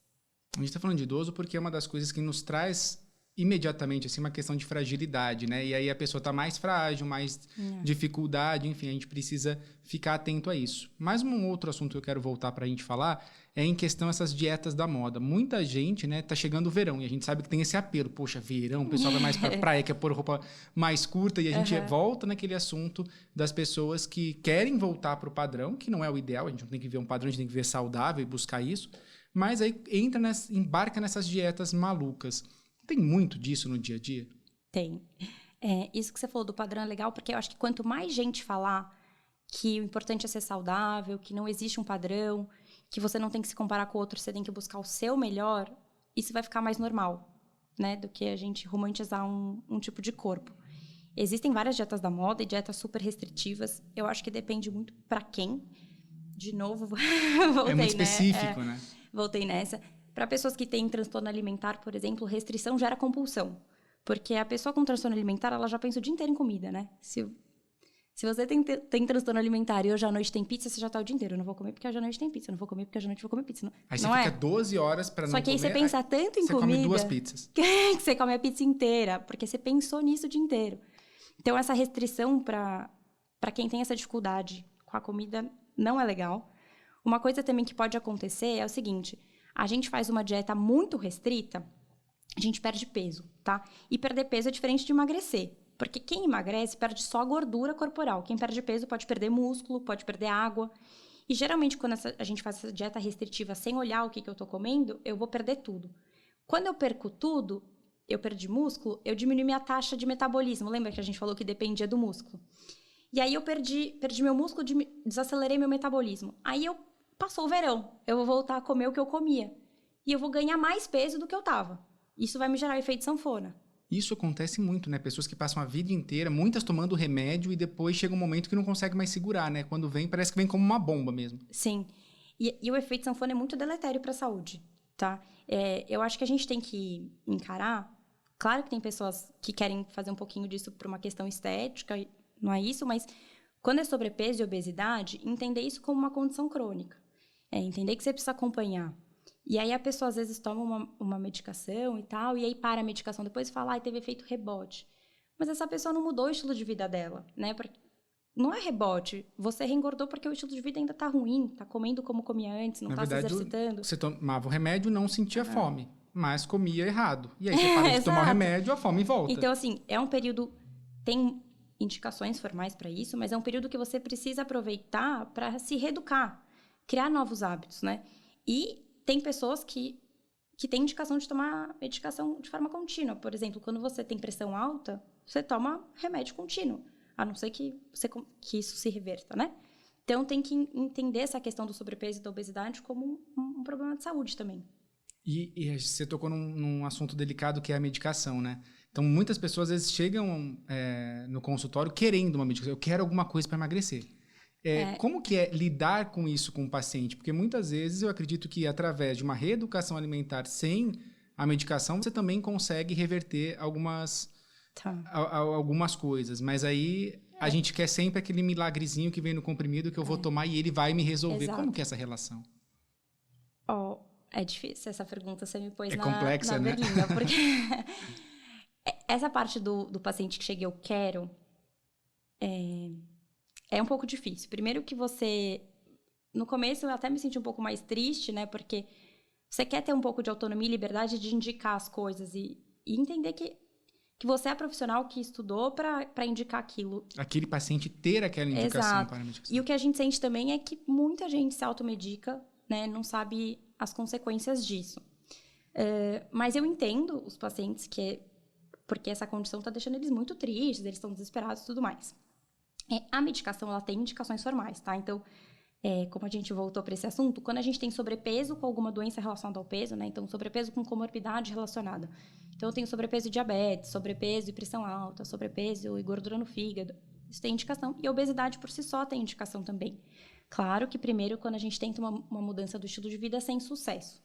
A: A gente está falando de idoso porque é uma das coisas que nos traz imediatamente assim uma questão de fragilidade, né? E aí a pessoa está mais frágil, mais dificuldade, enfim, a gente precisa ficar atento a isso. Mas um outro assunto que eu quero voltar para a gente falar é em questão essas dietas da moda. Muita gente, né, tá chegando o verão e a gente sabe que tem esse apelo. Poxa, verão, o pessoal vai mais para praia, quer pôr roupa mais curta e a gente volta naquele assunto das pessoas que querem voltar para o padrão, que não é o ideal, a gente não tem que ver um padrão, a gente tem que ver saudável e buscar isso. Mas aí embarca nessas dietas malucas. Tem muito disso no dia a dia?
B: Tem. Isso que você falou do padrão é legal, porque eu acho que quanto mais gente falar que o importante é ser saudável, que não existe um padrão, que você não tem que se comparar com o outro, você tem que buscar o seu melhor, isso vai ficar mais normal, né? Do que a gente romantizar um tipo de corpo. Existem várias dietas da moda e dietas super restritivas. Eu acho que depende muito para quem. De novo, voltei,
A: é muito específico, né?
B: Voltei nessa. Para pessoas que têm transtorno alimentar, por exemplo, restrição gera compulsão. Porque a pessoa com transtorno alimentar, ela já pensa o dia inteiro em comida, né? Se você tem transtorno alimentar e hoje à noite tem pizza, você já tá o dia inteiro. Eu não vou comer porque hoje à noite tem pizza. Eu não vou comer porque hoje à noite vou comer pizza.
A: Aí você fica 12 horas para não comer.
B: Só que aí você pensa tanto em comida...
A: Você come 2 pizzas.
B: Que você come a pizza inteira. Porque você pensou nisso o dia inteiro. Então, essa restrição para quem tem essa dificuldade com a comida não é legal. Uma coisa também que pode acontecer é o seguinte... A gente faz uma dieta muito restrita, a gente perde peso, tá? E perder peso é diferente de emagrecer. Porque quem emagrece perde só gordura corporal. Quem perde peso pode perder músculo, pode perder água. E geralmente, quando a gente faz essa dieta restritiva sem olhar o que eu tô comendo, eu vou perder tudo. Quando eu perco tudo, eu perdi músculo, eu diminui minha taxa de metabolismo. Lembra que a gente falou que dependia do músculo? E aí eu perdi meu músculo, desacelerei meu metabolismo. Aí passou o verão, eu vou voltar a comer o que eu comia. E eu vou ganhar mais peso do que eu tava. Isso vai me gerar efeito sanfona.
A: Isso acontece muito, né? Pessoas que passam a vida inteira, muitas tomando remédio e depois chega um momento que não consegue mais segurar, né? Quando vem, parece que vem como uma bomba mesmo.
B: Sim. E o efeito sanfona é muito deletério para a saúde, tá? Eu acho que a gente tem que encarar... Claro que tem pessoas que querem fazer um pouquinho disso por uma questão estética, não é isso, mas quando é sobrepeso e obesidade, entender isso como uma condição crônica. Entender que você precisa acompanhar. E aí a pessoa às vezes toma uma medicação e tal, e aí para a medicação depois e fala, teve efeito rebote. Mas essa pessoa não mudou o estilo de vida dela, né? Porque não é rebote. Você reengordou porque o estilo de vida ainda tá ruim, tá comendo como comia antes, não tá se exercitando.
A: Você tomava o remédio, não sentia fome, mas comia errado. E aí você para de tomar o remédio, a fome volta.
B: Então, assim, é um período... Tem indicações formais para isso, mas é um período que você precisa aproveitar para se reeducar, criar novos hábitos, né? E tem pessoas que têm indicação de tomar medicação de forma contínua. Por exemplo, quando você tem pressão alta, você toma remédio contínuo, a não ser que isso se reverta, né? Então, tem que entender essa questão do sobrepeso e da obesidade como um problema de saúde também.
A: E você tocou num assunto delicado que é a medicação, né? Então, muitas pessoas, às vezes, chegam no consultório querendo uma medicação. Eu quero alguma coisa para emagrecer. Como que é lidar com isso com o paciente? Porque muitas vezes eu acredito que através de uma reeducação alimentar sem a medicação, você também consegue reverter algumas coisas. Mas aí a gente quer sempre aquele milagrezinho que vem no comprimido que eu vou tomar e ele vai me resolver.
B: Exato.
A: Como que é essa relação?
B: É difícil essa pergunta, você me pôs
A: complexa, né?
B: berlinda, porque essa parte do paciente que chega eu quero é um pouco difícil. Primeiro que no começo eu até me senti um pouco mais triste, né? Porque você quer ter um pouco de autonomia e liberdade de indicar as coisas e entender que você é profissional que estudou para indicar aquilo.
A: Aquele paciente ter aquela indicação.
B: Exato.
A: Para a medicação.
B: E o que a gente sente também é que muita gente se automedica, né? Não sabe as consequências disso. Mas eu entendo os pacientes porque essa condição está deixando eles muito tristes, eles estão desesperados e tudo mais. A medicação, ela tem indicações formais, tá? Então, como a gente voltou para esse assunto, quando a gente tem sobrepeso com alguma doença relacionada ao peso, né? Então, sobrepeso com comorbidade relacionada. Então, eu tenho sobrepeso e diabetes, sobrepeso e pressão alta, sobrepeso e gordura no fígado. Isso tem indicação. E a obesidade por si só tem indicação também. Claro que primeiro, quando a gente tenta uma mudança do estilo de vida sem sucesso.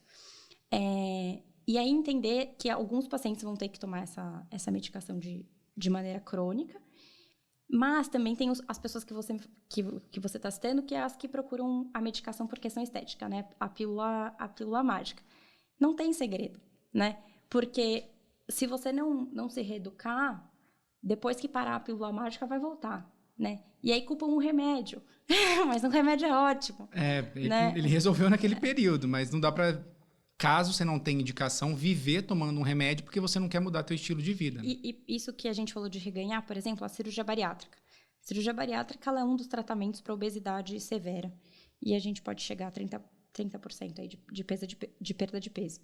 B: E aí entender que alguns pacientes vão ter que tomar essa medicação de maneira crônica, mas também tem as pessoas que você está citando, que é as que procuram a medicação por questão estética, né? A pílula mágica. Não tem segredo, né? Porque se você não se reeducar, depois que parar a pílula mágica, vai voltar, né? E aí culpam um remédio. Mas um remédio é ótimo. Né?
A: Ele resolveu naquele período, mas não dá pra, caso você não tenha indicação, viver tomando um remédio porque você não quer mudar teu estilo de vida.
B: E isso que a gente falou de reganhar, por exemplo, a cirurgia bariátrica. A cirurgia bariátrica ela é um dos tratamentos para obesidade severa. E a gente pode chegar a 30% aí de perda de peso.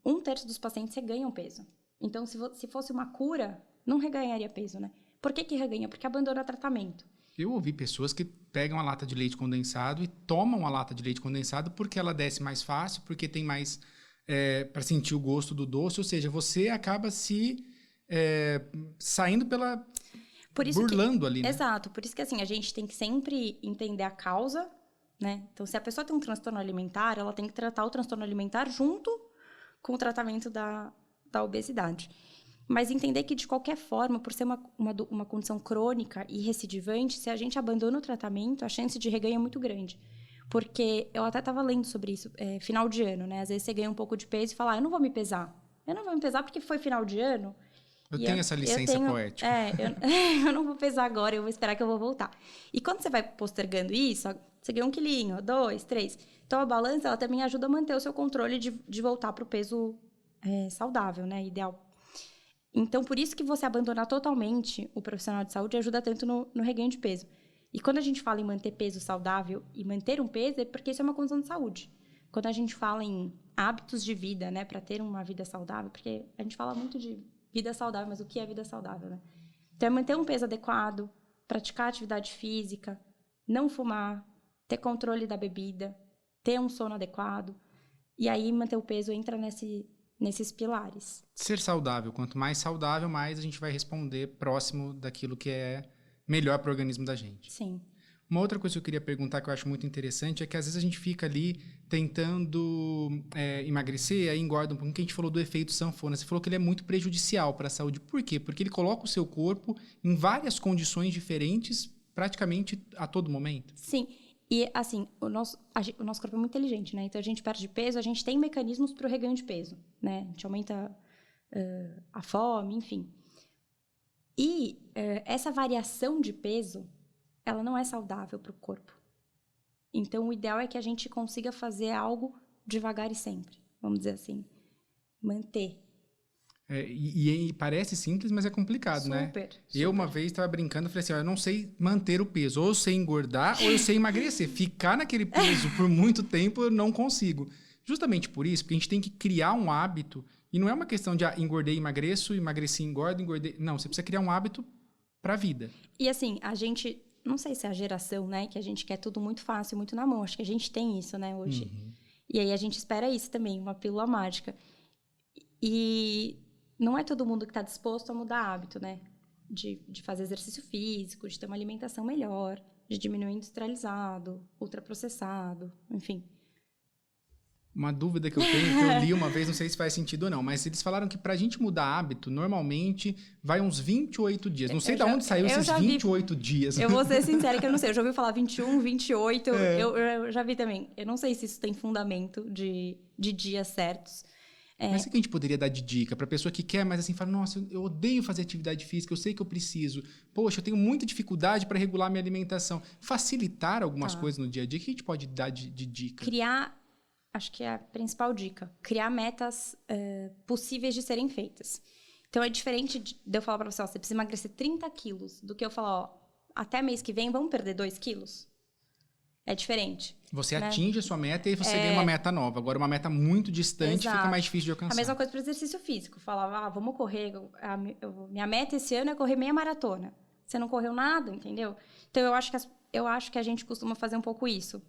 B: 1/3 dos pacientes reganham peso. Então, se fosse uma cura, não reganharia peso, né? Por que reganha? Porque abandona tratamento.
A: Eu ouvi pessoas que pegam a lata de leite condensado e tomam a lata de leite condensado porque ela desce mais fácil, porque tem mais para sentir o gosto do doce. Ou seja, você acaba se saindo pela... burlando ali, né?
B: Exato. Por isso que, assim, a gente tem que sempre entender a causa, né? Então, se a pessoa tem um transtorno alimentar, ela tem que tratar o transtorno alimentar junto com o tratamento da obesidade. Mas entender que, de qualquer forma, por ser uma condição crônica e recidivante, se a gente abandona o tratamento, a chance de reganho é muito grande. Porque eu até estava lendo sobre isso, final de ano, né? Às vezes você ganha um pouco de peso e fala, eu não vou me pesar. Eu não vou me pesar porque foi final de ano.
A: Eu tenho essa licença poética.
B: Eu não vou pesar agora, eu vou esperar que eu vou voltar. E quando você vai postergando isso, você ganha 1 quilinho, 2, 3. Então, a balança, ela também ajuda a manter o seu controle de voltar para o peso saudável, né? Ideal. Então, por isso que você abandonar totalmente o profissional de saúde ajuda tanto no reganho de peso. E quando a gente fala em manter peso saudável e manter um peso, é porque isso é uma condição de saúde. Quando a gente fala em hábitos de vida, né? Para ter uma vida saudável, porque a gente fala muito de vida saudável, mas o que é vida saudável, né? Então, é manter um peso adequado, praticar atividade física, não fumar, ter controle da bebida, ter um sono adequado. E aí, manter o peso entra nesses pilares.
A: Ser saudável. Quanto mais saudável, mais a gente vai responder próximo daquilo que é melhor para o organismo da gente.
B: Sim.
A: Uma outra coisa que eu queria perguntar, que eu acho muito interessante, é que às vezes a gente fica ali tentando emagrecer, aí engorda um pouquinho, que a gente falou do efeito sanfona. Você falou que ele é muito prejudicial para a saúde. Por quê? Porque ele coloca o seu corpo em várias condições diferentes, praticamente a todo momento.
B: Sim. E, assim, o nosso corpo é muito inteligente, né? Então, a gente perde peso, a gente tem mecanismos para o reganho de peso, né? A gente aumenta a fome, enfim. E essa variação de peso, ela não é saudável para o corpo. Então, o ideal é que a gente consiga fazer algo devagar e sempre, vamos dizer assim. Manter.
A: E parece simples, mas é complicado, né? Eu, uma vez, estava brincando, falei assim, eu não sei manter o peso. Ou eu sei engordar, ou eu sei emagrecer. Ficar naquele peso por muito tempo, eu não consigo. Justamente por isso, porque a gente tem que criar um hábito. E não é uma questão de engordei, emagreço, emagreci, engordo, engordei. Não, você precisa criar um hábito para a vida.
B: E assim, a gente... Não sei se é a geração, né? Que a gente quer tudo muito fácil, muito na mão. Acho que a gente tem isso, né, hoje. Uhum. E aí, a gente espera isso também, uma pílula mágica. E... não é todo mundo que está disposto a mudar hábito, né? De fazer exercício físico, de ter uma alimentação melhor, de diminuir industrializado, ultraprocessado, enfim.
A: Uma dúvida que eu tenho, que eu li uma vez, não sei se faz sentido ou não, mas eles falaram que pra gente mudar hábito, normalmente vai uns 28 dias. Não sei de onde saiu esses 28 dias.
B: Eu vou ser sincera que eu não sei. Eu já ouvi falar 21, 28. Eu já vi também. Eu não sei se isso tem fundamento de dias certos.
A: Mas o que a gente poderia dar de dica para a pessoa que quer, mas assim, fala, nossa, eu odeio fazer atividade física, eu sei que eu preciso. Poxa, eu tenho muita dificuldade para regular minha alimentação. Facilitar algumas coisas no dia a dia, o que a gente pode dar de dica?
B: Criar, acho que é a principal dica, criar metas possíveis de serem feitas. Então, é diferente de eu falar para você, ó, você precisa emagrecer 30 quilos, do que eu falar, ó, até mês que vem, vamos perder 2 quilos? É diferente.
A: Você atinge a sua meta e aí você ganha uma meta nova. Agora, uma meta muito distante fica mais difícil de alcançar.
B: A mesma coisa para o exercício físico. Falava, vamos correr. Minha meta esse ano é correr meia maratona. Você não correu nada, entendeu? Então, eu acho que a gente costuma fazer um pouco isso.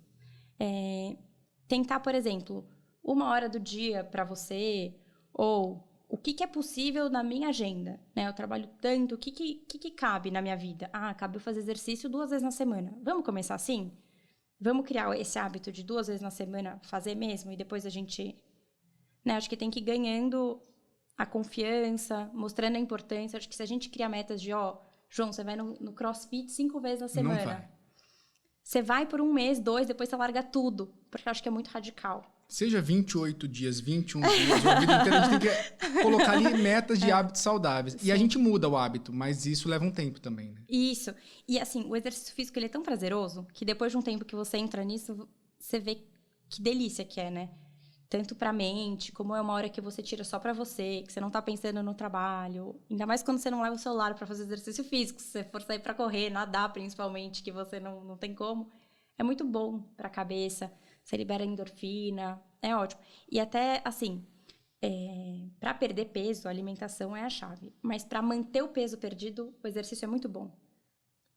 B: Tentar, por exemplo, 1 hora do dia para você, ou o que é possível na minha agenda, né? Eu trabalho tanto, o que cabe na minha vida? Cabe eu fazer exercício 2 vezes na semana. Vamos começar assim? Vamos criar esse hábito de 2 vezes na semana fazer mesmo? E depois a gente... né? Acho que tem que ir ganhando a confiança, mostrando a importância. Acho que se a gente cria metas de, João, você vai no CrossFit 5 vezes na semana.
A: Não vai.
B: Você vai por 1 mês, 2, depois você larga tudo. Porque eu acho que é muito radical.
A: Seja 28 dias, 21 dias, a vida inteira, a gente tem que colocar ali metas de hábitos saudáveis. Sim. E a gente muda o hábito, mas isso leva um tempo também, né?
B: Isso. E assim, o exercício físico, ele é tão prazeroso que depois de um tempo que você entra nisso, você vê que delícia que é, né? Tanto pra mente, como é uma hora que você tira só pra você, que você não tá pensando no trabalho. Ainda mais quando você não leva o celular pra fazer exercício físico. Se você for sair pra correr, nadar principalmente, que você não tem como. É muito bom pra cabeça. Você libera endorfina, é ótimo. E até, assim, para perder peso, a alimentação é a chave. Mas para manter o peso perdido, o exercício é muito bom.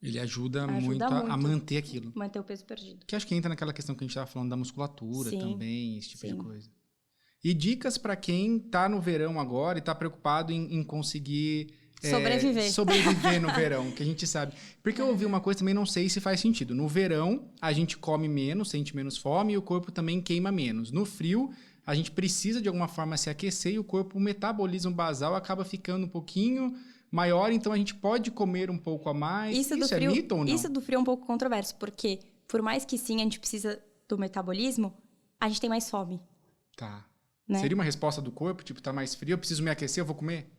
A: Ele ajuda muito a manter aquilo.
B: Manter o peso perdido.
A: Que acho que entra naquela questão que a gente estava falando da musculatura. Sim, também, esse tipo de coisa. E dicas para quem tá no verão agora e tá preocupado em conseguir... sobreviver no verão, que a gente sabe. Porque eu ouvi uma coisa também, não sei se faz sentido. No verão, a gente come menos, sente menos fome e o corpo também queima menos. No frio, a gente precisa de alguma forma se aquecer e o corpo, o metabolismo basal acaba ficando um pouquinho maior, então a gente pode comer um pouco a mais. Isso é mito ou não?
B: Isso do frio é um pouco controverso, porque por mais que sim, a gente precisa do metabolismo, a gente tem mais fome.
A: Tá. Né? Seria uma resposta do corpo, tipo, tá mais frio, eu preciso me aquecer, eu vou comer?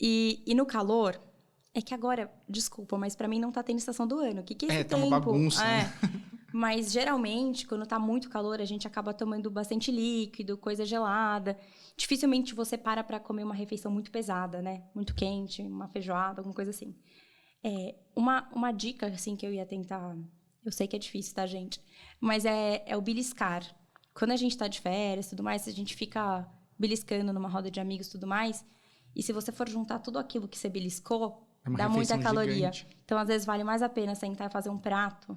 B: E no calor, é que agora, desculpa, mas pra mim não tá tendo estação do ano. O que é esse tempo?
A: Tá uma bagunça, né?
B: Mas geralmente, quando tá muito calor, a gente acaba tomando bastante líquido, coisa gelada. Dificilmente você para pra comer uma refeição muito pesada, né? Muito quente, uma feijoada, alguma coisa assim. Uma dica, assim, que eu ia tentar... Eu sei que é difícil, tá, gente? Mas é o beliscar. Quando a gente tá de férias e tudo mais, a gente fica beliscando numa roda de amigos e tudo mais... E se você for juntar tudo aquilo que você beliscou, dá muita caloria. Gigante. Então, às vezes, vale mais a pena sentar e fazer um prato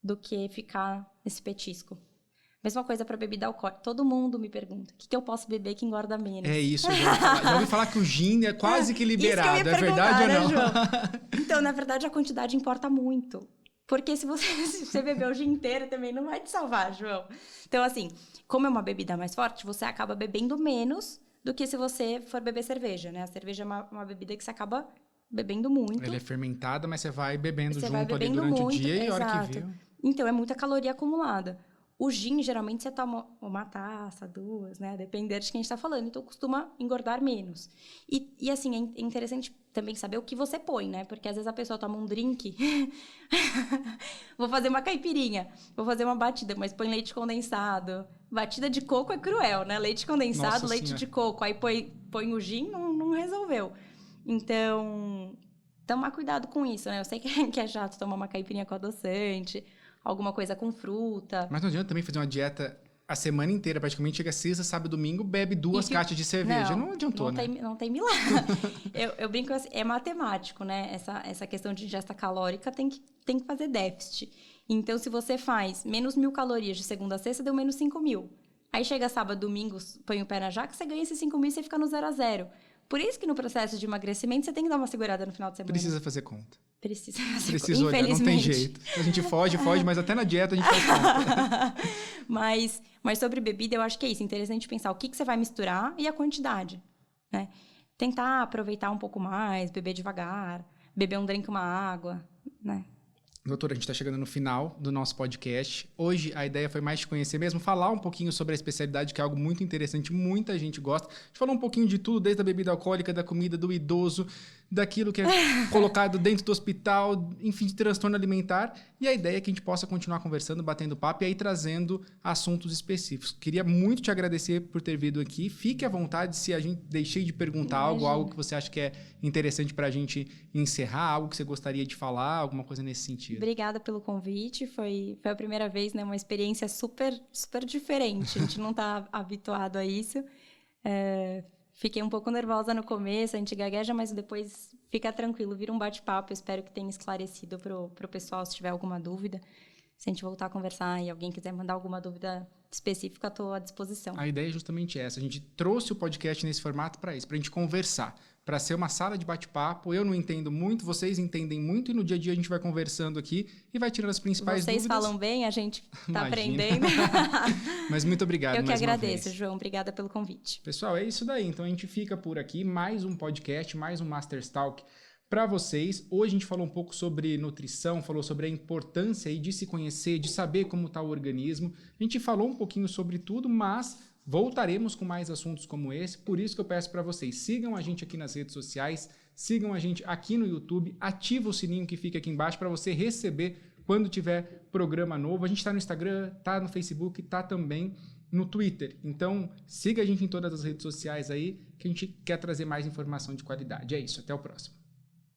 B: do que ficar nesse petisco. Mesma coisa para bebida alcoólica. Todo mundo me pergunta, o que eu posso beber que engorda menos?
A: É isso, já ouvi falar que o gin é quase que liberado.
B: Isso que eu ia
A: verdade ou não?
B: João? Então, na verdade, a quantidade importa muito. Porque se você beber o dia inteiro, também não vai te salvar, João. Então, assim, como é uma bebida mais forte, você acaba bebendo menos do que se você for beber cerveja, né? A cerveja é uma bebida que você acaba bebendo muito.
A: Ela é fermentada, mas você vai bebendo junto ali durante o dia e a hora que viu.
B: Então, é muita caloria acumulada. O gin, geralmente, você toma uma taça, duas, né? Dependendo de quem a gente tá falando. Então, costuma engordar menos. E assim, é interessante também saber o que você põe, né? Porque, às vezes, a pessoa toma um drink. Vou fazer uma caipirinha. Vou fazer uma batida, mas põe leite condensado. Batida de coco é cruel, né? Leite condensado,
A: Nossa
B: leite de coco. Aí põe o gin, não resolveu. Então, tomar cuidado com isso, né? Eu sei que é chato tomar uma caipirinha com adoçante... Alguma coisa com fruta.
A: Mas não adianta também fazer uma dieta a semana inteira. Praticamente chega sexta, sábado, domingo, bebe 2 caixas de cerveja. Não adiantou, né?
B: Não tem milagre. eu brinco assim, é matemático, né? Essa questão de ingesta calórica tem que fazer déficit. Então, se você faz menos 1.000 calorias de segunda a sexta, deu menos 5.000. Aí chega sábado, domingo, põe o pé na jaca, você ganha esses 5.000 e você fica no 0 a 0. Por isso que no processo de emagrecimento, você tem que dar uma segurada no final de semana.
A: Precisa fazer conta.
B: Precisa
A: olhar, não tem jeito. A gente foge, mas até na dieta a gente faz conta.
B: Mas sobre bebida, eu acho que é isso. Interessante pensar o que você vai misturar e a quantidade, né? Tentar aproveitar um pouco mais, beber devagar, beber um drink, uma água, né?
A: Doutora, a gente está chegando no final do nosso podcast. Hoje a ideia foi mais te conhecer mesmo, falar um pouquinho sobre a especialidade, que é algo muito interessante, muita gente gosta. A gente falou um pouquinho de tudo, desde a bebida alcoólica, da comida, do idoso, daquilo que é colocado dentro do hospital, enfim, de transtorno alimentar. E a ideia é que a gente possa continuar conversando, batendo papo e aí trazendo assuntos específicos. Queria muito te agradecer por ter vindo aqui. Fique à vontade se a gente deixei de perguntar algo que você acha que é interessante para a gente encerrar, algo que você gostaria de falar, alguma coisa nesse sentido.
B: Obrigada pelo convite. Foi a primeira vez, né? Uma experiência super, super diferente. A gente não está habituado a isso. Fiquei um pouco nervosa no começo, a gente gagueja, mas depois fica tranquilo, vira um bate-papo. Eu espero que tenha esclarecido pro pessoal se tiver alguma dúvida. Se a gente voltar a conversar e alguém quiser mandar alguma dúvida específica, estou à disposição.
A: A ideia é justamente essa. A gente trouxe o podcast nesse formato para isso, para a gente conversar, para ser uma sala de bate-papo. Eu não entendo muito, vocês entendem muito, e no dia a dia a gente vai conversando aqui e vai tirando as principais dúvidas.
B: Vocês falam bem, a gente está aprendendo.
A: Mas muito obrigado mais uma vez.
B: Eu que agradeço, João. Obrigada pelo convite.
A: Pessoal, é isso daí. Então a gente fica por aqui. Mais um podcast, mais um Masters Talk para vocês. Hoje a gente falou um pouco sobre nutrição, falou sobre a importância aí de se conhecer, de saber como está o organismo. A gente falou um pouquinho sobre tudo, mas voltaremos com mais assuntos como esse. Por isso que eu peço para vocês, sigam a gente aqui nas redes sociais, sigam a gente aqui no YouTube, ativa o sininho que fica aqui embaixo para você receber quando tiver programa novo. A gente está no Instagram, está no Facebook, está também no Twitter. Então, siga a gente em todas as redes sociais aí, que a gente quer trazer mais informação de qualidade. É isso, até o próximo.